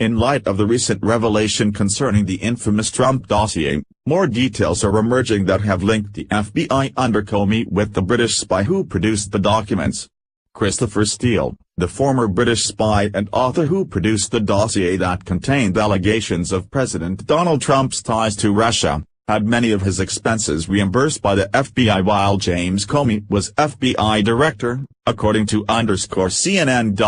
In light of the recent revelation concerning the infamous Trump dossier, more details are emerging that have linked the FBI under Comey with the British spy who produced the documents. Christopher Steele, the former British spy and author who produced the dossier that contained allegations of President Donald Trump's ties to Russia, had many of his expenses reimbursed by the FBI while James Comey was FBI director, according to _CNN.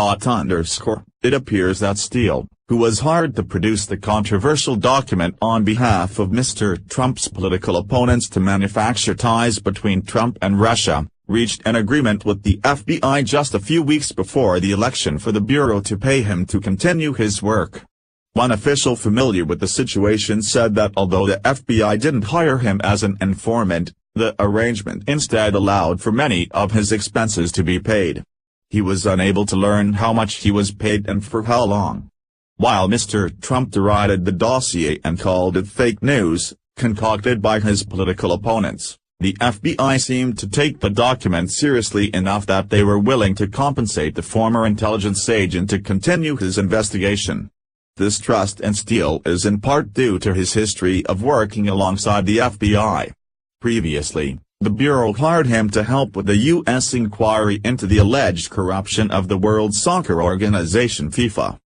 It appears that Steele, who was hired to produce the controversial document on behalf of Mr. Trump's political opponents to manufacture ties between Trump and Russia, reached an agreement with the FBI just a few weeks before the election for the Bureau to pay him to continue his work. One official familiar with the situation said that although the FBI didn't hire him as an informant, the arrangement instead allowed for many of his expenses to be paid. He was unable to learn how much he was paid and for how long. While Mr. Trump derided the dossier and called it fake news, concocted by his political opponents, the FBI seemed to take the document seriously enough that they were willing to compensate the former intelligence agent to continue his investigation. This trust in Steele is in part due to his history of working alongside the FBI. Previously, the Bureau hired him to help with the U.S. inquiry into the alleged corruption of the World Soccer Organization FIFA.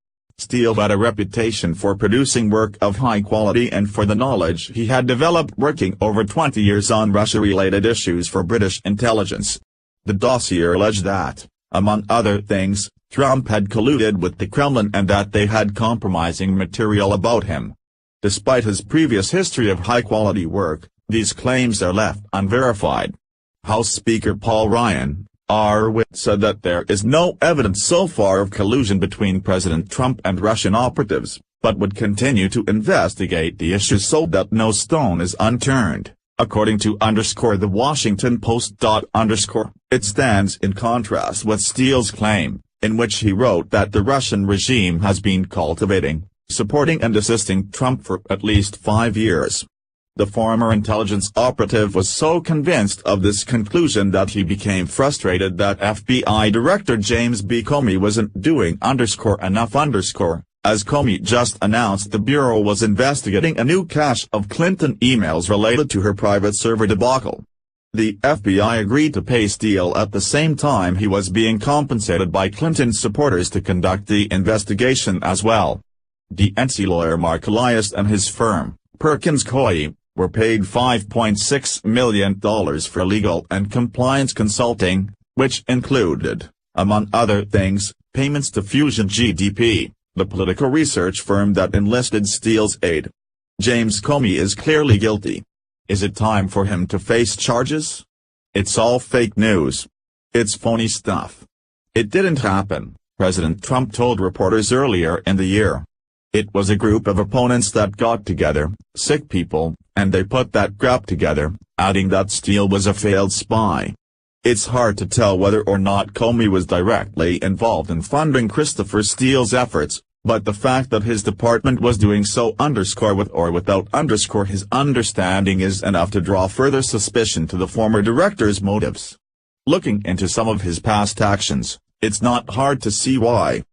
Steele had a reputation for producing work of high quality and for the knowledge he had developed working over 20 years on Russia-related issues for British intelligence. The dossier alleged that, among other things, Trump had colluded with the Kremlin and that they had compromising material about him. Despite his previous history of high-quality work, these claims are left unverified. House Speaker Paul Ryan, said that there is no evidence so far of collusion between President Trump and Russian operatives, but would continue to investigate the issue so that no stone is unturned, according to The Washington Post. It stands in contrast with Steele's claim, in which he wrote that the Russian regime has been cultivating, supporting and assisting Trump for at least 5 years. The former intelligence operative was so convinced of this conclusion that he became frustrated that FBI Director James B. Comey wasn't doing enough. As Comey just announced, the Bureau was investigating a new cache of Clinton emails related to her private server debacle. The FBI agreed to pay Steele at the same time he was being compensated by Clinton supporters to conduct the investigation as well. DNC lawyer Mark Elias and his firm, Perkins Coie, were paid $5.6 million for legal and compliance consulting, which included, among other things, payments to Fusion GDP, the political research firm that enlisted Steele's aid. James Comey is clearly guilty. Is it time for him to face charges? It's all fake news. It's phony stuff. It didn't happen, President Trump told reporters earlier in the year. It was a group of opponents that got together, sick people, and they put that crap together, adding that Steele was a failed spy. It's hard to tell whether or not Comey was directly involved in funding Christopher Steele's efforts, but the fact that his department was doing so with or without his understanding is enough to draw further suspicion to the former director's motives. Looking into some of his past actions, it's not hard to see why.